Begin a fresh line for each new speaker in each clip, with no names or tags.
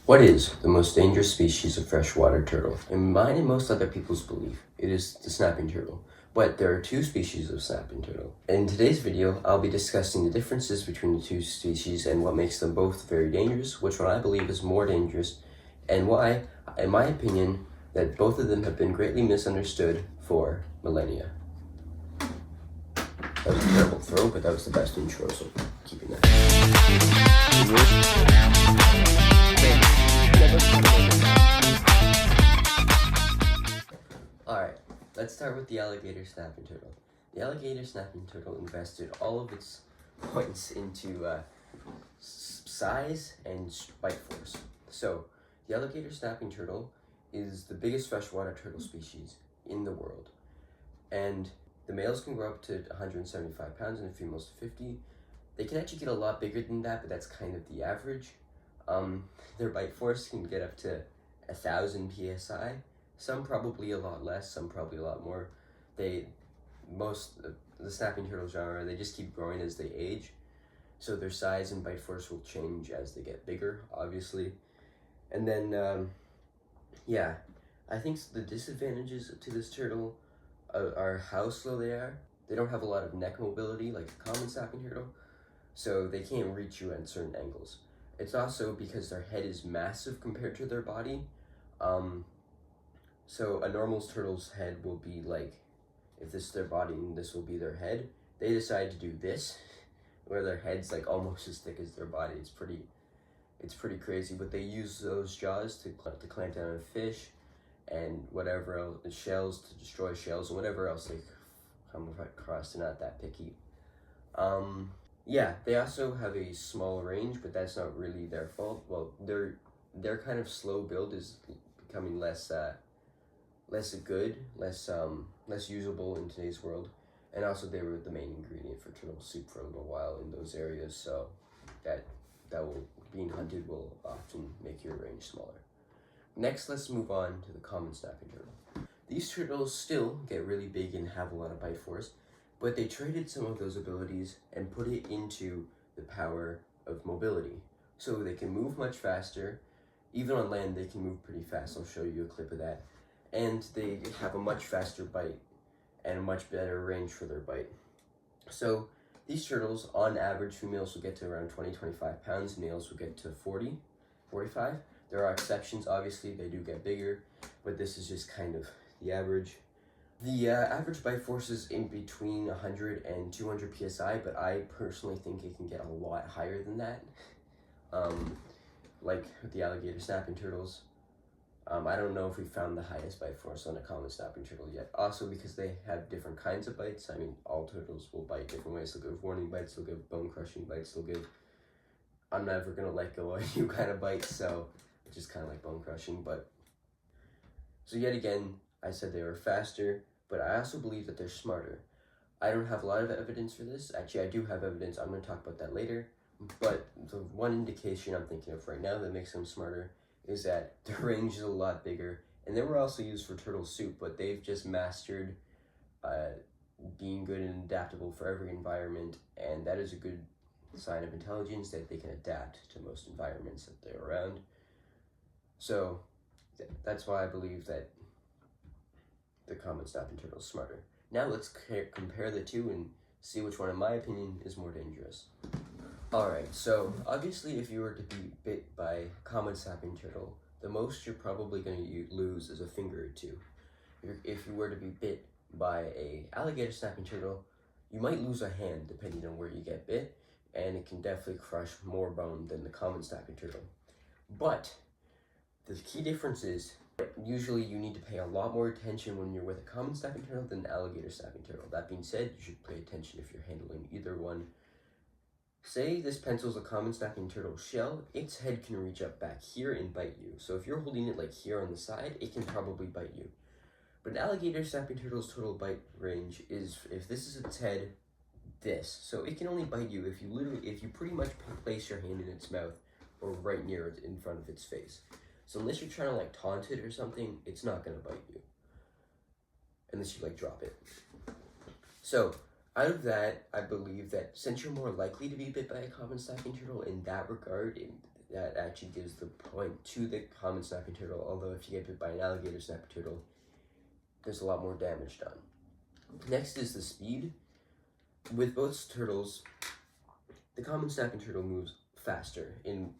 What is the most dangerous species of freshwater turtle? In mine and most other people's belief, it is the snapping turtle. But there are two species of snapping turtle. In today's video, I'll be discussing the differences between the two species and what makes them both very dangerous, which one I believe is more dangerous, and why, in my opinion, that both of them have been greatly misunderstood for millennia. That was a terrible throw, but that was the best intro, so keeping that. Alright, let's start with the alligator snapping turtle. The alligator snapping turtle invested all of its points into size and bite force. So, the alligator snapping turtle is the biggest freshwater turtle species in the world. And the males can grow up to 175 pounds and the females to 50. They can actually get a lot bigger than that, but that's kind of the average. Their bite force can get up to 1,000 psi. Some probably a lot less, some probably a lot more. The snapping turtle genre, they just keep growing as they age. So their size and bite force will change as they get bigger, obviously. And then, yeah, I think the disadvantages to this turtle are how slow they are. They don't have a lot of neck mobility like the common snapping turtle, so they can't reach you at certain angles. It's also because their head is massive compared to their body. So a normal turtle's head will be like, if this is their body and this will be their head, they decide to do this, where their head's like almost as thick as their body. It's pretty crazy, but they use those jaws to clamp down on fish and whatever else, shells, to destroy shells and whatever else they come across. They're not that picky. Yeah, they also have a small range, but that's not really their fault. Well, their kind of slow build is becoming less good, less usable in today's world, and also they were the main ingredient for turtle soup for a little while in those areas. So being hunted will often make your range smaller. Next, let's move on to the common snapping turtle. These turtles still get really big and have a lot of bite force, but they traded some of those abilities and put it into the power of mobility. So they can move much faster. Even on land, they can move pretty fast. I'll show you a clip of that. And they have a much faster bite and a much better range for their bite. So these turtles, on average, females will get to around 20-25 pounds, males will get to 40-45. There are exceptions, obviously, they do get bigger, but this is just kind of the average. The average bite force is in between 100 and 200 psi, but I personally think it can get a lot higher than that. Like with the alligator snapping turtles. I don't know if we found the highest bite force on a common snapping turtle yet. Also because they have different kinds of bites. I mean, all turtles will bite different ways. They'll give warning bites, they'll give bone crushing bites, they'll give I'm never gonna let go of you kind of bites, so which is kind of like bone crushing. But so yet again, I said they were faster, but I also believe that they're smarter. I don't have a lot of evidence for this. Actually, I do have evidence. I'm going to talk about that later. But the one indication I'm thinking of right now that makes them smarter is that their range is a lot bigger. And they were also used for turtle soup, but they've just mastered being good and adaptable for every environment. And that is a good sign of intelligence, that they can adapt to most environments that they're around. So that's why I believe that the common snapping turtle is smarter. Now let's compare the two and see which one, in my opinion, is more dangerous. Alright, so obviously if you were to be bit by a common snapping turtle, the most you're probably going to lose is a finger or two. If you were to be bit by a alligator snapping turtle, you might lose a hand depending on where you get bit, and it can definitely crush more bone than the common snapping turtle. But the key difference is, usually you need to pay a lot more attention when you're with a common snapping turtle than an alligator snapping turtle. That being said, you should pay attention if you're handling either one. Say this pencil's a common snapping turtle shell, its head can reach up back here and bite you. So if you're holding it like here on the side, it can probably bite you. But an alligator snapping turtle's total bite range is, if this is its head, this. So it can only bite you if you pretty much place your hand in its mouth or right near it in front of its face. So unless you're trying to like taunt it or something, it's not gonna bite you. Unless you like drop it. So out of that, I believe that since you're more likely to be bit by a common snapping turtle in that regard, that actually gives the point to the common snapping turtle, although if you get bit by an alligator snapping turtle, there's a lot more damage done. Next is the speed. With both turtles, the common snapping turtle moves faster in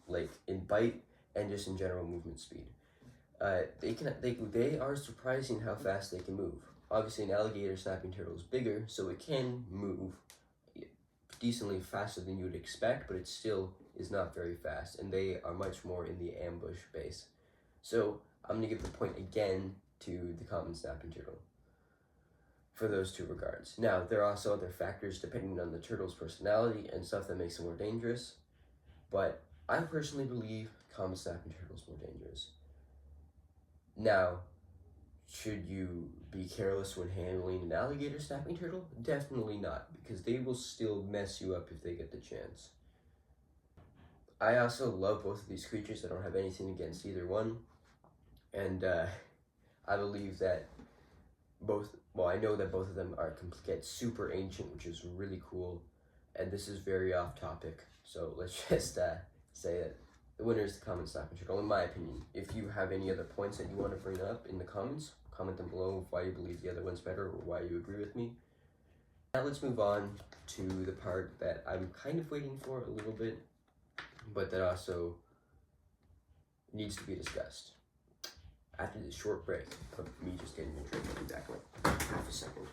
bite and just in general movement speed. They are surprising how fast they can move. Obviously, an alligator snapping turtle is bigger, so it can move decently faster than you would expect, but it still is not very fast, and they are much more in the ambush base. So I'm going to give the point again to the common snapping turtle for those two regards. Now, there are also other factors depending on the turtle's personality and stuff that makes them more dangerous, but I personally believe common snapping turtle is more dangerous. Now, should you be careless when handling an alligator snapping turtle? Definitely not, because they will still mess you up if they get the chance. I also love both of these creatures. I don't have anything against either one. And I believe that I know that both of them get super ancient, which is really cool. And this is very off topic, so let's just say that the winner is the common snapping turtle, in my opinion. If you have any other points that you want to bring up in the comments, comment them below why you believe the other one's better or why you agree with me. Now let's move on to the part that I'm kind of waiting for a little bit, but that also needs to be discussed. After this short break of me just getting a drink, I'll be back in like half a second.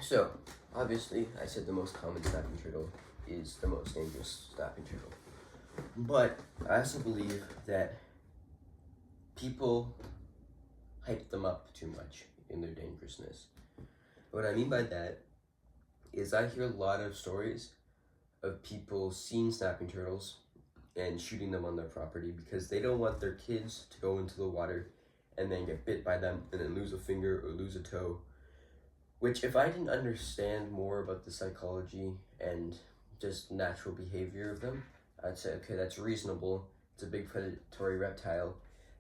So, obviously, I said the most common snapping turtle is the most dangerous snapping turtle. But I also believe that people hype them up too much in their dangerousness. What I mean by that is I hear a lot of stories of people seeing snapping turtles and shooting them on their property because they don't want their kids to go into the water and then get bit by them and then lose a finger or lose a toe. Which, if I didn't understand more about the psychology and just natural behavior of them, I'd say, okay, that's reasonable. It's a big predatory reptile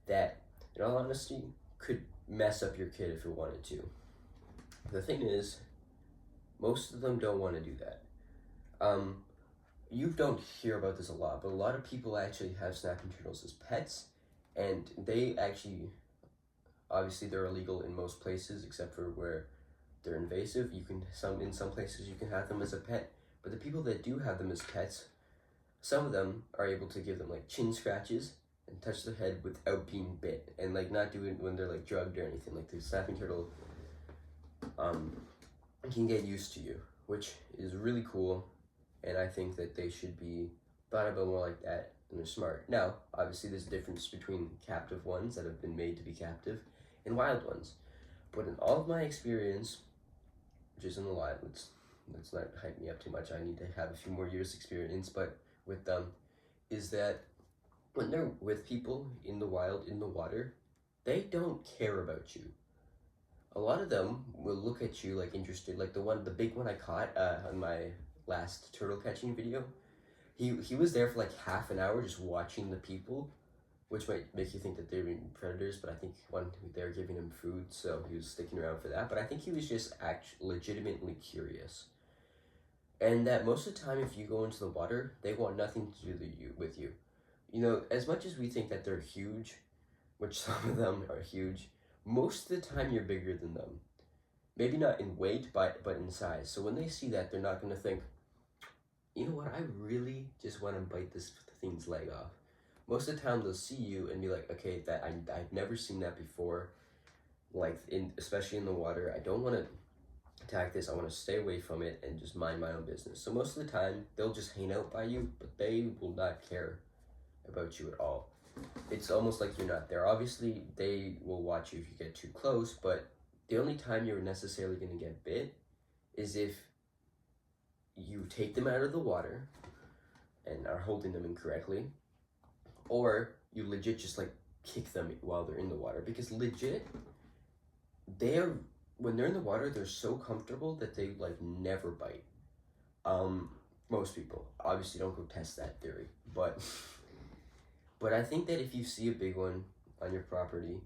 that, in all honesty, could mess up your kid if it wanted to. The thing is, most of them don't want to do that. You don't hear about this a lot, but a lot of people actually have snapping turtles as pets, and they actually, obviously they're illegal in most places except for where they're invasive. In some places you can have them as a pet, but the people that do have them as pets, some of them are able to give them like chin scratches and touch their head without being bit, and like not do it when they're like drugged or anything. Like the snapping turtle can get used to you, which is really cool, and I think that they should be thought about more like that, and they're smart. Now, obviously there's a difference between captive ones that have been made to be captive and wild ones, but in all of my experience, which isn't a lot, let's not hype me up too much, I need to have a few more years experience, but with them, is that when they're with people in the wild, in the water, they don't care about you. A lot of them will look at you like interested, like the big one I caught on my last turtle catching video. He was there for like half an hour just watching the people, which might make you think that they're being predators, but I think they were giving him food, so he was sticking around for that. But I think he was just legitimately curious. And that most of the time, if you go into the water, they want nothing to do with you. You know, as much as we think that they're huge, which some of them are huge, most of the time you're bigger than them. Maybe not in weight, but in size. So when they see that, they're not going to think, you know what, I really just want to bite this thing's leg off. Most of the time they'll see you and be like, okay, that I've never seen that before. Like especially in the water, I don't want to attack this. I want to stay away from it and just mind my own business. So most of the time they'll just hang out by you, but they will not care about you at all. It's almost like you're not there. Obviously they will watch you if you get too close, but the only time you're necessarily going to get bit is if you take them out of the water and are holding them incorrectly, or you legit just like kick them while they're in the water, because legit when they're in the water, they're so comfortable that they like never bite. Most people obviously don't go test that theory, but I think that if you see a big one on your property,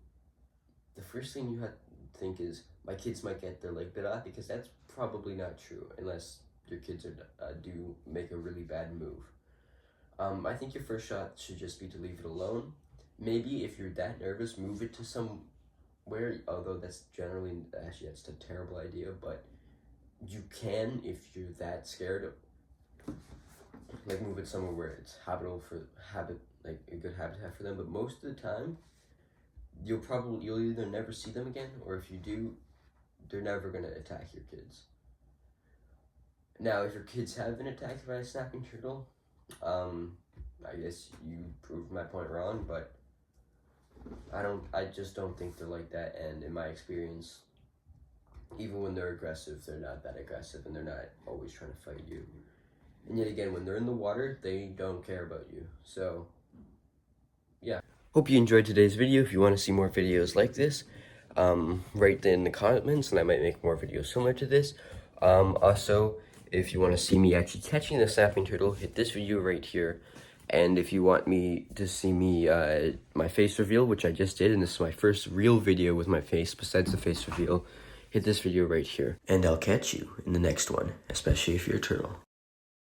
the first thing you have to think is, my kids might get their leg bit off, because that's probably not true unless your kids do make a really bad move. I think your first shot should just be to leave it alone. Maybe if you're that nervous, move it to somewhere, although that's a terrible idea, but you can, if you're that scared, like move it somewhere where it's like a good habitat for them. But most of the time, you'll either never see them again, or if you do, they're never gonna attack your kids. Now, if your kids have been attacked by a snapping turtle, I guess you proved my point wrong, but I just don't think they're like that, and in my experience, even when they're aggressive, they're not that aggressive, and they're not always trying to fight you. And yet again, when they're in the water, they don't care about you. So, yeah. Hope you enjoyed today's video. If you want to see more videos like this, write in the comments, and I might make more videos similar to this. Also, if you want to see me actually catching the snapping turtle, hit this video right here. And if you want me to see my face reveal, which I just did, and this is my first real video with my face besides the face reveal, hit this video right here. And I'll catch you in the next one, especially if you're a turtle.